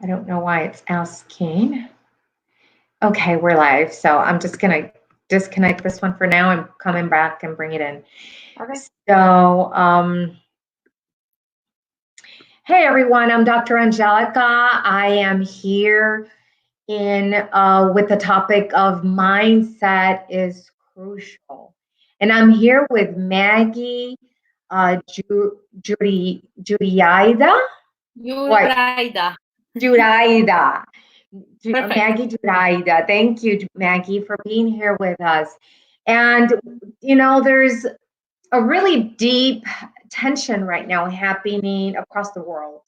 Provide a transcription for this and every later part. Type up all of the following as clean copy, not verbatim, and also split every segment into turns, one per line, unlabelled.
I don't know why it's asking. Okay, we're live. So I'm just going to disconnect this one for now and coming back and bring it in.
Okay.
So, hey everyone, I'm Dr. Angelica. I am here in with the topic of mindset is crucial. And I'm here with Maggie Judaida. What?
Juraida.
Judaida.
Perfect.
Maggie Judaida. Thank you, Maggie, for being here with us. And, there's a really deep tension right now happening across the world.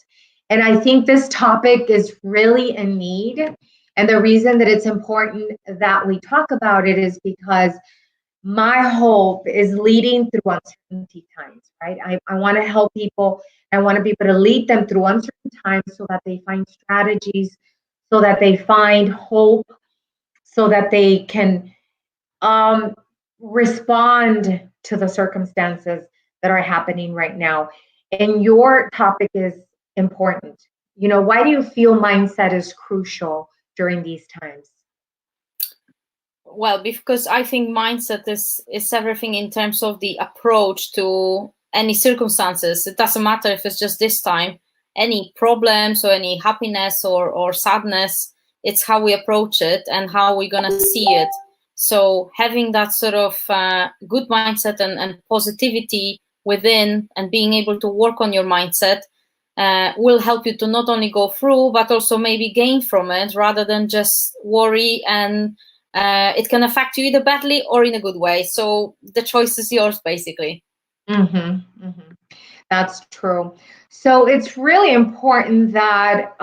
And I think this topic is really in need. And the reason that it's important that we talk about it is because my hope is leading through uncertainty times, right? I want to help people. I want to be able to lead them through uncertain times so that they find strategies, so that they find hope, so that they can respond to the circumstances that are happening right now. And your topic is important. Why do you feel mindset is crucial during these times?
Well, because I think mindset is everything in terms of the approach to any circumstances. It doesn't matter if it's just this time, any problems or any happiness or sadness. It's how we approach it and how we're gonna see it. So having that sort of good mindset and positivity within and being able to work on your mindset will help you to not only go through, but also maybe gain from it rather than just worry, and it can affect you either badly or in a good way. So the choice is yours, basically.
Mm-hmm, mm-hmm. That's true. So it's really important that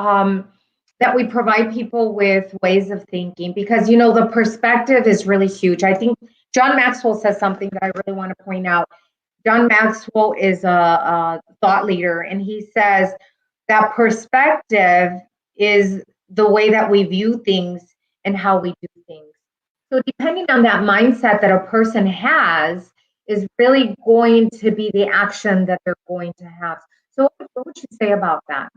we provide people with ways of thinking because the perspective is really huge. I think John Maxwell says something that I really want to point out. John Maxwell is a thought leader, and he says that perspective is the way that we view things and how we do things. So, depending on that mindset that a person has, is really going to be the action that they're going to have. So, what would you say about that?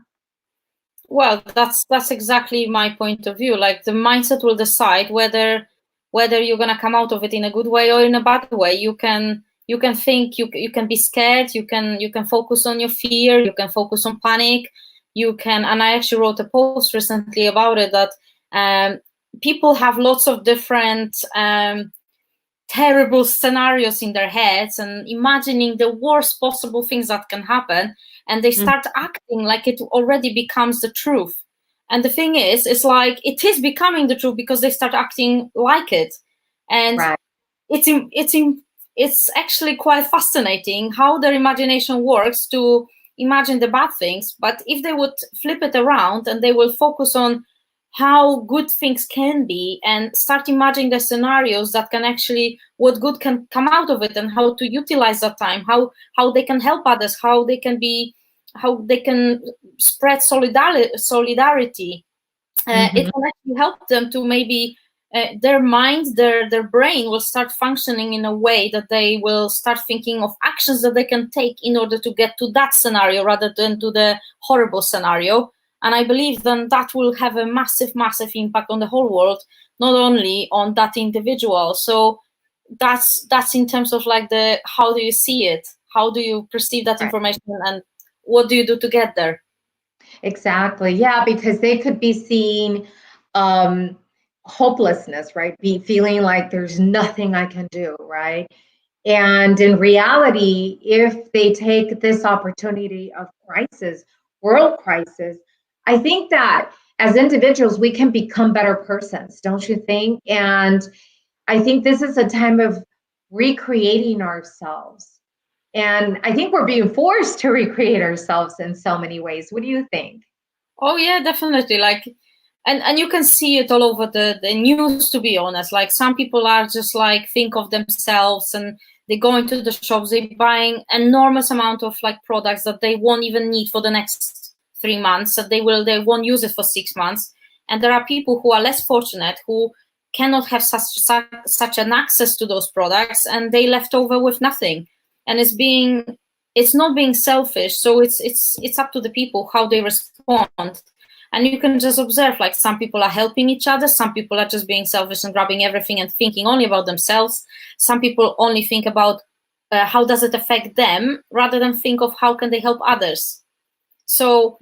Well, that's exactly my point of view. Like the mindset will decide whether you're gonna come out of it in a good way or in a bad way. You can think, you can be scared, you can focus on your fear, you can focus on panic, and I actually wrote a post recently about it that people have lots of different terrible scenarios in their heads and imagining the worst possible things that can happen, and they start acting like it already becomes the truth. And the thing is, it's like it is becoming the truth because they start acting like it. And
Right.
it's actually quite fascinating how their imagination works to imagine the bad things. But if they would flip it around and they will focus on how good things can be and start imagining the scenarios that can actually, what good can come out of it, and how to utilize that time, how they can help others, how they can spread solidarity. It can actually help them to maybe their mind, their brain will start functioning in a way that they will start thinking of actions that they can take in order to get to that scenario rather than to the horrible scenario. And I believe then that will have a massive impact on the whole world, not only on that individual. So that's in terms of like the how do you see it, how do you perceive that information, and what do you do to get there.
Exactly. Yeah, because they could be seeing hopelessness, right? Be feeling like there's nothing I can do, right? And in reality, if they take this opportunity of crisis, world crisis, I think that as individuals, we can become better persons, don't you think? And I think this is a time of recreating ourselves. And I think we're being forced to recreate ourselves in so many ways. What do you think?
Oh yeah, definitely. Like, and you can see it all over the news, to be honest. Like some people are just like think of themselves and they go into the shops, they buying enormous amount of like products that they won't even need for the next 3 months, that they won't use it for 6 months. And there are people who are less fortunate who cannot have such an access to those products, and they left over with nothing. And it's not being selfish, so it's up to the people how they respond. and you can just observe, like, some people are helping each other, some people are just being selfish and grabbing everything and thinking only about themselves. Some people only think about how does it affect them, rather than think of how can they help others. So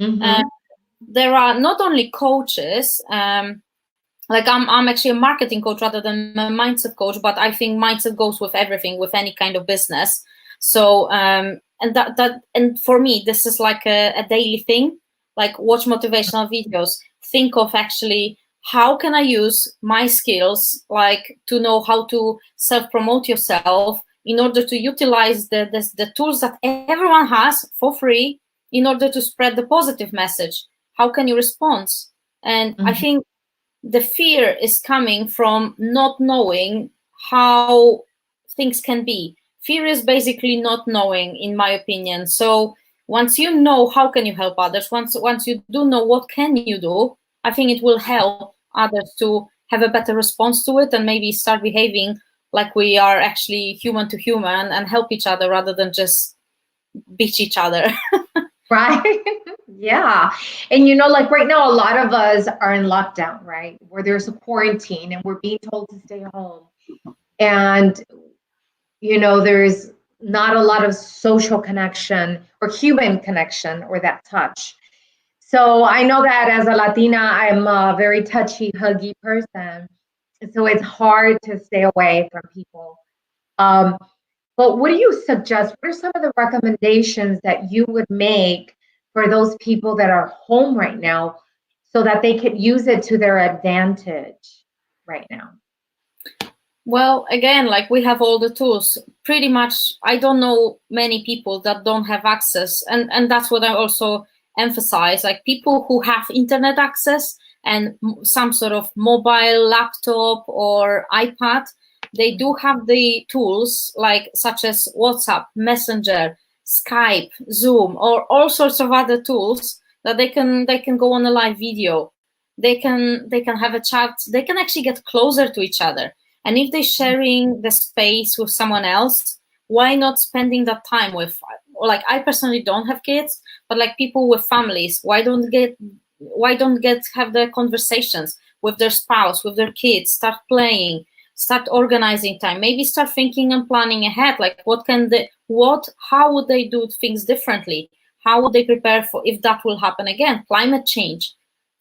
there are not only coaches, like I'm actually a marketing coach rather than a mindset coach, but I think mindset goes with everything, with any kind of business. So and for me, this is like a daily thing. Like, watch motivational videos, think of actually how can I use my skills, like to know how to self-promote yourself in order to utilize the tools that everyone has for free in order to spread the positive message. How can you respond? And I think the fear is coming from not knowing how things can be. Fear is basically not knowing, in my opinion. So once you know how can you help others, once you do know what can you do, I think it will help others to have a better response to it and maybe start behaving like we are actually human to human and help each other rather than just beat each other.
Right? Yeah. And like right now, a lot of us are in lockdown, right? Where there's a quarantine and we're being told to stay home. And, there's not a lot of social connection or human connection or that touch. So I know that as a Latina, I'm a very touchy, huggy person. So it's hard to stay away from people. But what do you suggest? What are some of the recommendations that you would make for those people that are home right now so that they could use it to their advantage right now?
Well, again, like, we have all the tools. Pretty much, I don't know many people that don't have access. And that's what I also emphasize. Like, people who have internet access and some sort of mobile laptop or iPad, they do have the tools, like such as WhatsApp, Messenger, Skype, Zoom, or all sorts of other tools that they can go on a live video. They can have a chat. They can actually get closer to each other. And if they're sharing the space with someone else, why not spending that time with, like, I personally don't have kids, but like people with families, why don't get have the conversations with their spouse, with their kids, start playing, start organizing time, maybe start thinking and planning ahead, like how would they do things differently? How would they prepare for if that will happen again? Climate change.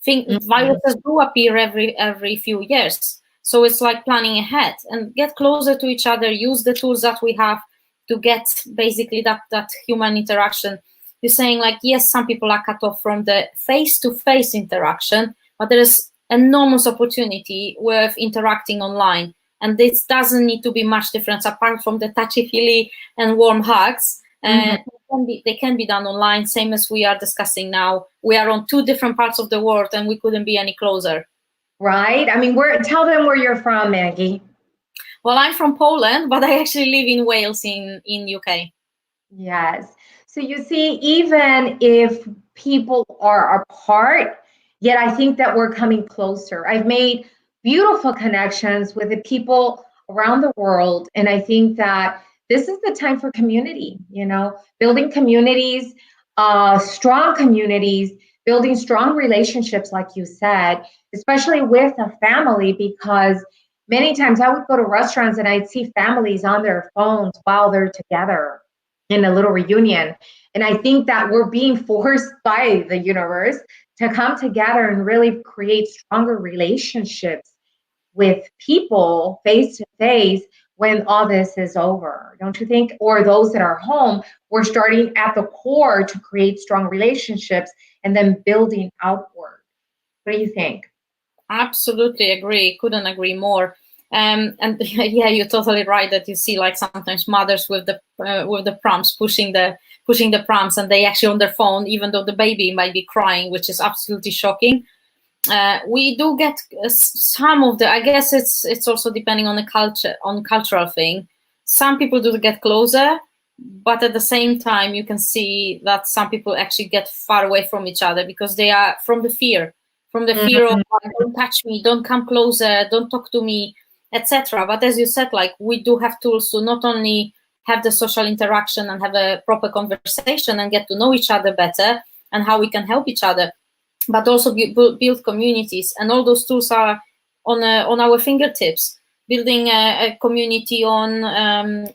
Viruses do appear every few years. So it's like planning ahead and get closer to each other, use the tools that we have to get basically that human interaction. You're saying, like, yes, some people are cut off from the face-to-face interaction, but there is enormous opportunity with interacting online. And this doesn't need to be much difference apart from the touchy-feely and warm hugs. They can be done online, same as we are discussing now. We are on two different parts of the world and we couldn't be any closer.
Right? I mean, tell them where you're from, Maggie.
Well, I'm from Poland, but I actually live in Wales in UK.
Yes. So you see, even if people are apart, yet I think that we're coming closer. I've made beautiful connections with the people around the world. And I think that this is the time for community, building communities, strong communities, building strong relationships, like you said, especially with a family, because many times I would go to restaurants and I'd see families on their phones while they're together in a little reunion. And I think that we're being forced by the universe to come together and really create stronger relationships with people face to face when all this is over, don't you think? Or those that are home, we're starting at the core to create strong relationships and then building outward. What do you think?
Absolutely agree. Couldn't agree more. And yeah, you're totally right that you see, like, sometimes mothers with the prams pushing the prams, and they actually on their phone, even though the baby might be crying, which is absolutely shocking. We do get some of the. I guess it's also depending on the cultural thing. Some people do get closer, but at the same time, you can see that some people actually get far away from each other because they are from the fear of, like, don't touch me, don't come closer, don't talk to me, etc. But as you said, like, we do have tools to not only have the social interaction and have a proper conversation and get to know each other better and how we can help each other. but also build communities. And all those tools are on our fingertips. Building a community on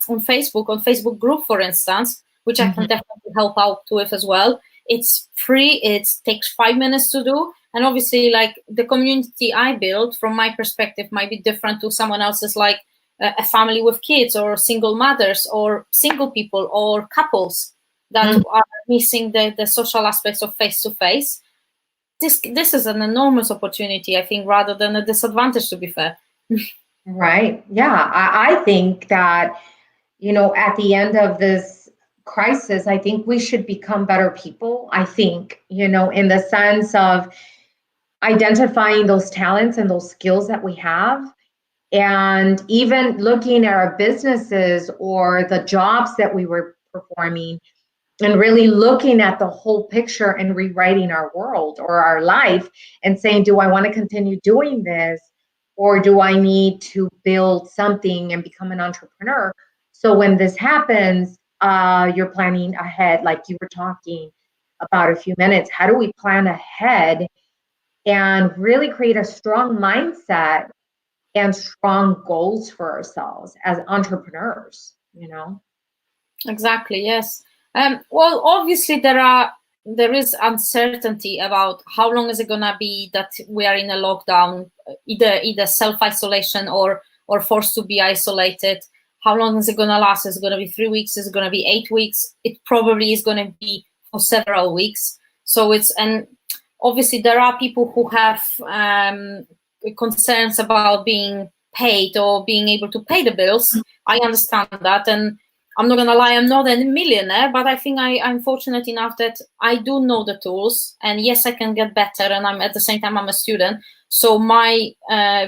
Facebook group, for instance, which I can definitely help out with as well. It's free. It takes 5 minutes to do. And obviously, like, the community I build from my perspective might be different to someone else's, like a family with kids, or single mothers, or single people, or couples that are missing the social aspects of face-to-face. This is an enormous opportunity, I think, rather than a disadvantage, to be fair.
Right. Yeah. I think that, at the end of this crisis, I think we should become better people. I think, in the sense of identifying those talents and those skills that we have, and even looking at our businesses or the jobs that we were performing, and really looking at the whole picture and rewriting our world or our life and saying, do I want to continue doing this, or do I need to build something and become an entrepreneur? So when this happens, you're planning ahead, like you were talking about a few minutes. How do we plan ahead and really create a strong mindset and strong goals for ourselves as entrepreneurs,
Exactly, yes. Well, obviously there is uncertainty about how long is it gonna be that we are in a lockdown, either self-isolation or forced to be isolated. How long is it gonna last? Is it gonna be 3 weeks? Is it gonna be 8 weeks? It probably is gonna be for several weeks. So and obviously there are people who have concerns about being paid or being able to pay the bills. I understand that, and I'm not gonna lie, I'm not a millionaire, but I think I'm fortunate enough that I do know the tools, and yes, I can get better. And I'm at the same time, I'm a student, so my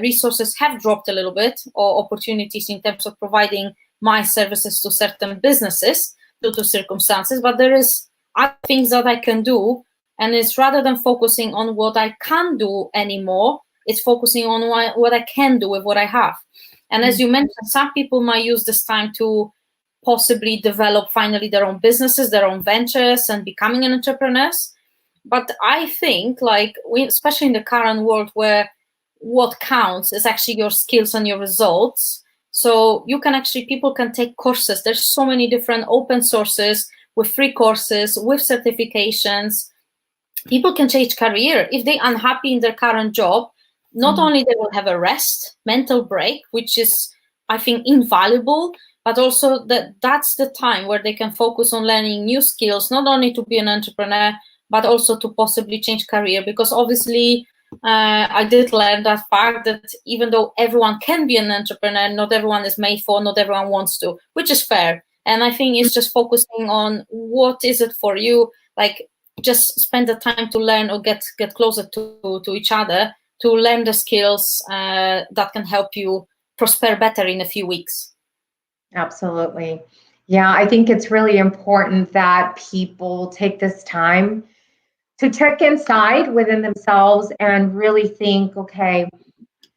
resources have dropped a little bit, or opportunities in terms of providing my services to certain businesses due to circumstances. But there is other things that I can do, and it's rather than focusing on what I can't do anymore, it's focusing on what I can do with what I have. And as you mentioned, some people might use this time to possibly develop finally their own businesses, their own ventures, and becoming an entrepreneurs. But I think, like, especially in the current world where what counts is actually your skills and your results. So people can take courses. There's so many different open sources with free courses, with certifications. People can change career if they're unhappy in their current job. Not only they will have a rest, mental break, which is, I think, invaluable, but also that's the time where they can focus on learning new skills, not only to be an entrepreneur, but also to possibly change career. Because obviously, I did learn that fact that even though everyone can be an entrepreneur, not everyone is made for, not everyone wants to, which is fair. And I think it's just focusing on what is it for you, like just spend the time to learn or get closer to each other, to learn the skills that can help you prosper better in a few weeks.
Absolutely. Yeah, I think it's really important that people take this time to check inside within themselves and really think, okay,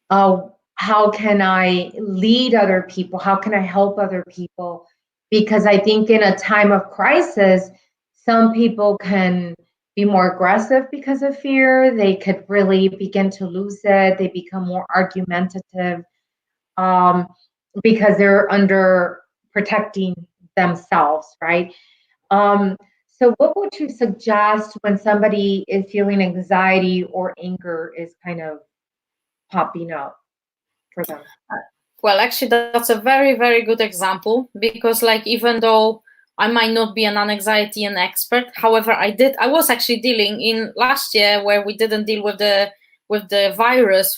how can I lead other people? How can I help other people? Because I think in a time of crisis, some people can be more aggressive because of fear. They could really begin to lose it. They become more argumentative. Because they're under protecting themselves, right? So what would you suggest when somebody is feeling anxiety or anger is kind of popping up for them?
Well, actually, that's a very, very good example, because, like, even though I might not be an anxiety expert, however, I was actually dealing in last year where we didn't deal with the virus.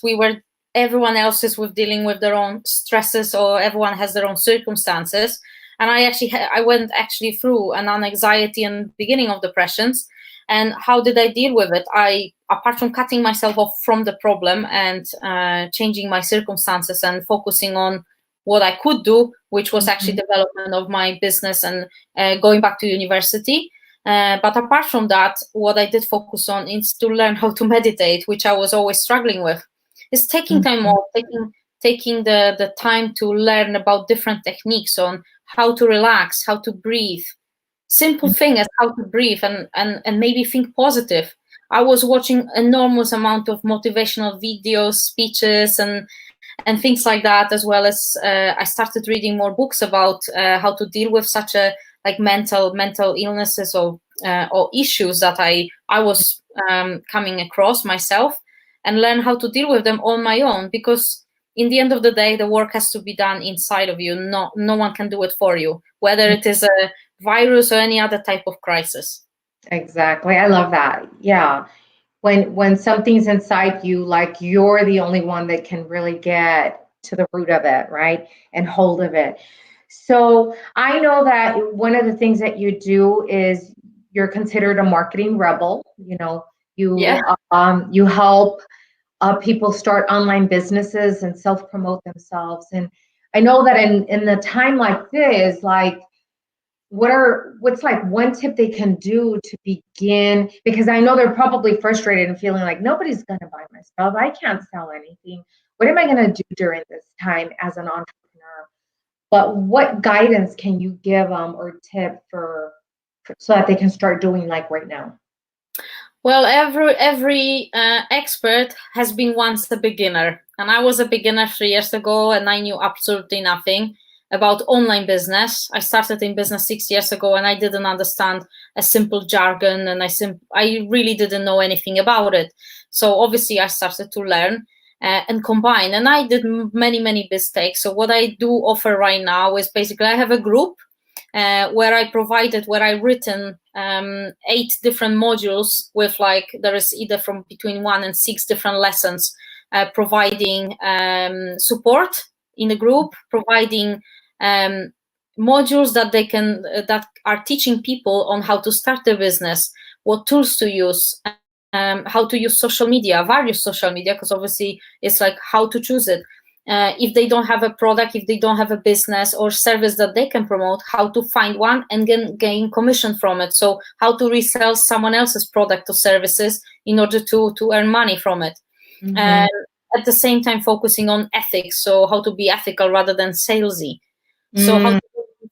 Everyone else is dealing with their own stresses, or everyone has their own circumstances. And I went actually through an anxiety and beginning of depressions. And how did I deal with it? Apart from cutting myself off from the problem and changing my circumstances and focusing on what I could do, which was actually development of my business and going back to university. But apart from that, what I did focus on is to learn how to meditate, which I was always struggling with. It's taking time off, taking the time to learn about different techniques on how to relax, how to breathe. Simple thing as how to breathe and maybe think positive. I was watching enormous amount of motivational videos, speeches, and things like that, as well as I started reading more books about how to deal with such a like mental illnesses or issues that I was coming across myself, and learn how to deal with them on my own, because in the end of the day, the work has to be done inside of you. No one can do it for you, whether it is a virus or any other type of crisis.
Exactly. I love that. Yeah. When something's inside you, like you're the only one that can really get to the root of it, right? And hold of it. So I know that one of the things that you do is you're considered a marketing rebel. You know,
Yeah.
you help people start online businesses and self promote themselves. And I know that in the time like this, like what's like one tip they can do to begin, because I know they're probably frustrated and feeling like nobody's going to buy my stuff, I can't sell anything, what am I going to do during this time as an entrepreneur? But what guidance can you give them or tip for so that they can start doing like right now?
Well, every expert has been once a beginner, and I was a beginner 3 years ago, and I knew absolutely nothing about online business. I started in business 6 years ago, and I didn't understand a simple jargon, and I really didn't know anything about it. So obviously, I started to learn and combine, and I did many mistakes. So what I do offer right now is basically I have a group where I written 8 different modules with like there is either from between 1 and 6 different lessons, providing support in the group, providing modules that they can that are teaching people on how to start their business, what tools to use, how to use social media, various social media, because obviously it's like how to choose it. If they don't have a product, if they don't have a business or service that they can promote, how to find one and gain commission from it. So how to resell someone else's product or services in order to earn money from it.
Mm-hmm.
And at the same time focusing on ethics, so how to be ethical rather than salesy. So how to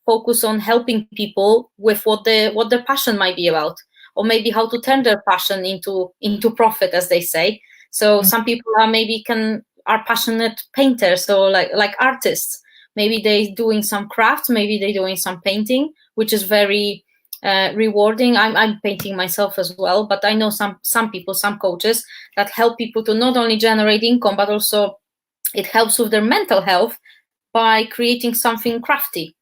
focus on helping people with what their passion might be about, or maybe how to turn their passion into profit, as they say. So some people are passionate painters, so like artists. Maybe they doing some crafts, maybe they doing some painting, which is very rewarding. I'm painting myself as well, but I know some people, some coaches that help people to not only generate income, but also it helps with their mental health by creating something crafty.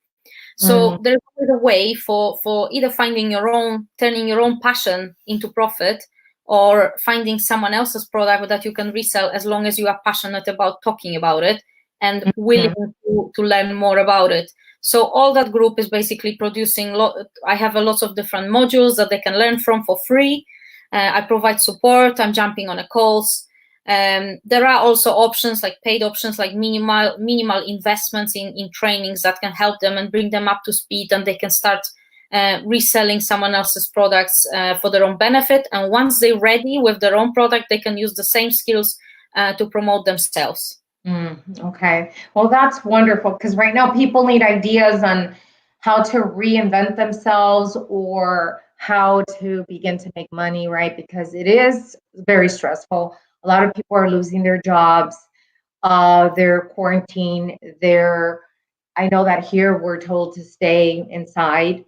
So there's always a way for either finding turning your own passion into profit, or finding someone else's product that you can resell, as long as you are passionate about talking about it and willing to learn more about it. So all that group is basically producing, I have a lot of different modules that they can learn from for free. I provide support, I'm jumping on a calls. There are also options like paid options, like minimal investments in trainings that can help them and bring them up to speed, and they can start reselling someone else's products for their own benefit. And once they're ready with their own product, they can use the same skills to promote themselves.
Okay. Well, that's wonderful, because right now people need ideas on how to reinvent themselves or how to begin to make money, right? Because it is very stressful. A lot of people are losing their jobs. They're quarantined. I know that here we're told to stay inside,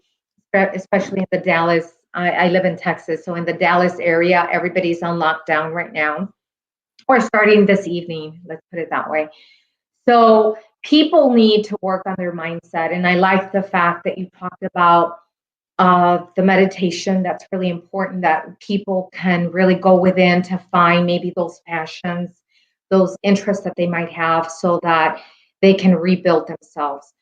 especially in the Dallas. I live in Texas, so in the Dallas area, everybody's on lockdown right now, or starting this evening. Let's put it that way. So people need to work on their mindset. And I like the fact that you talked about the meditation. That's really important, that people can really go within to find maybe those passions, those interests that they might have, so that they can rebuild themselves.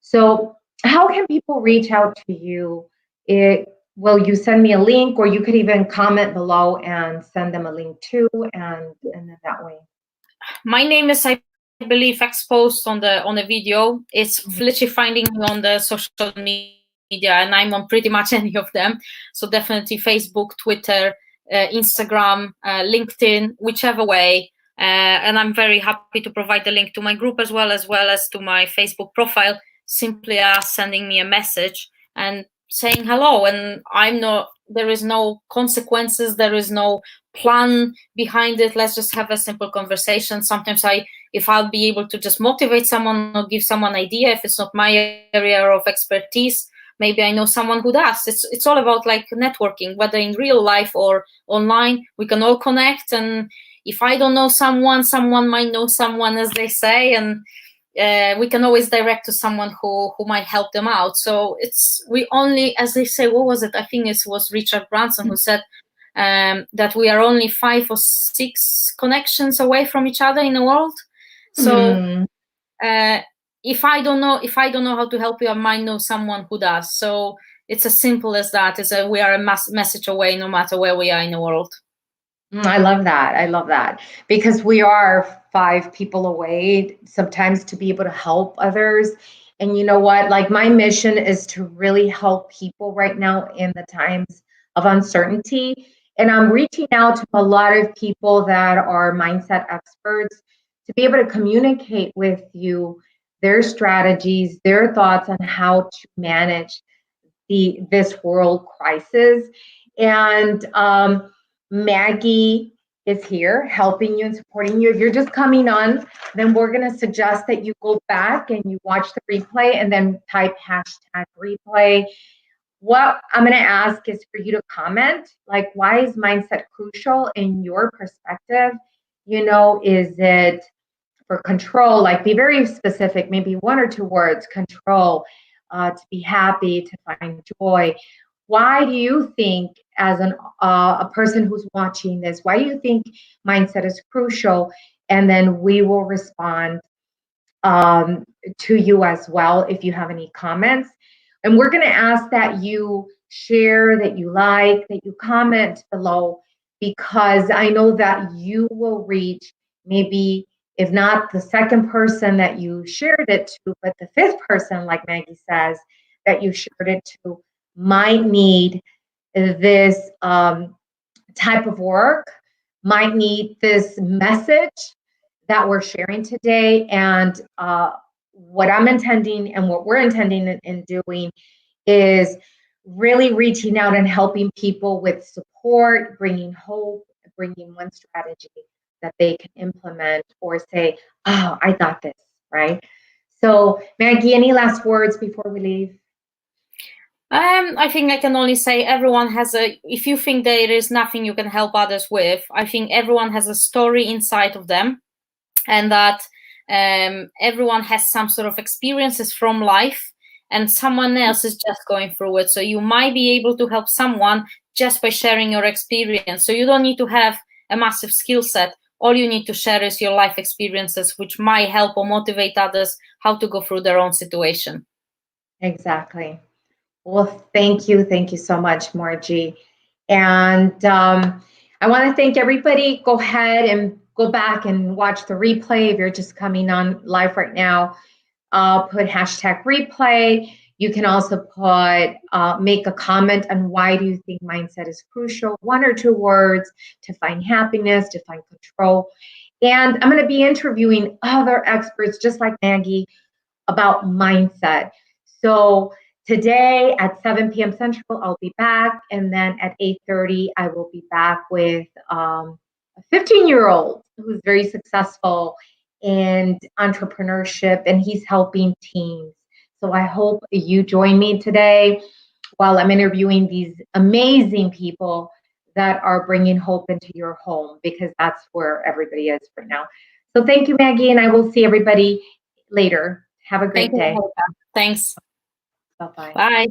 So how can people reach out to you? Will you send me a link, or you could even comment below and send them a link too, and then that way?
My name is, I believe, exposed on the video. It's literally finding me on the social media, and I'm on pretty much any of them. So definitely Facebook, Twitter, Instagram, LinkedIn, whichever way. And I'm very happy to provide the link to my group as well as to my Facebook profile. Simply sending me a message and saying hello. And I'm not there is no consequences, there is no plan behind it. Let's just have a simple conversation. Sometimes if I'll be able to just motivate someone or give someone an idea, if it's not my area of expertise, maybe I know someone who does. It's all about like networking, whether in real life or online. We can all connect, and if I don't know someone, someone might know someone, as they say, and we can always direct to someone who might help them out. So we only, as they say, what was it? I think it was Richard Branson who said that we are only 5 or 6 connections away from each other in the world. So if I don't know how to help you, I might know someone who does. So it's as simple as that. We are a message away, no matter where we are in the world.
I love that. I love that, because we are 5 people away sometimes to be able to help others. And you know what? Like, my mission is to really help people right now in the times of uncertainty. And I'm reaching out to a lot of people that are mindset experts to be able to communicate with you their strategies, their thoughts on how to manage this world crisis. And Maggie is here helping you and supporting you. If you're just coming on, then we're going to suggest that you go back and you watch the replay and then type #replay. What I'm going to ask is for you to comment, like, why is mindset crucial in your perspective? You know, is it for control? Like, be very specific, maybe 1 or 2 words: control, to be happy, to find joy. Why do you think, as a person who's watching this, why do you think mindset is crucial? And then we will respond to you as well if you have any comments. And we're going to ask that you share, that you like, that you comment below, because I know that you will reach, maybe if not the second person that you shared it to, but the 5th person, like Maggie says, that you shared it to, might need this type of work, might need this message that we're sharing today. And what I'm intending and what we're intending in doing is really reaching out and helping people with support, bringing hope, bringing one strategy that they can implement or say, oh, I got this, right? So Maggie, any last words before we leave?
I think I can only say everyone has if you think there is nothing you can help others with, I think everyone has a story inside of them, and that everyone has some sort of experiences from life, and someone else is just going through it. So you might be able to help someone just by sharing your experience. So you don't need to have a massive skill set. All you need to share is your life experiences, which might help or motivate others how to go through their own situation.
Exactly. Well, thank you. Thank you so much, Margie. And I want to thank everybody. Go ahead and go back and watch the replay. If you're just coming on live right now, put #replay. You can also put, make a comment on why do you think mindset is crucial. 1 or 2 words to find happiness, to find control. And I'm going to be interviewing other experts just like Maggie about mindset. So today at 7 p.m. Central, I'll be back. And then at 8:30, I will be back with a 15-year-old who's very successful in entrepreneurship, and he's helping teams. So I hope you join me today while I'm interviewing these amazing people that are bringing hope into your home, because that's where everybody is right now. So thank you, Maggie, and I will see everybody later. Have a great day.
Thanks.
Bye-bye.
Bye.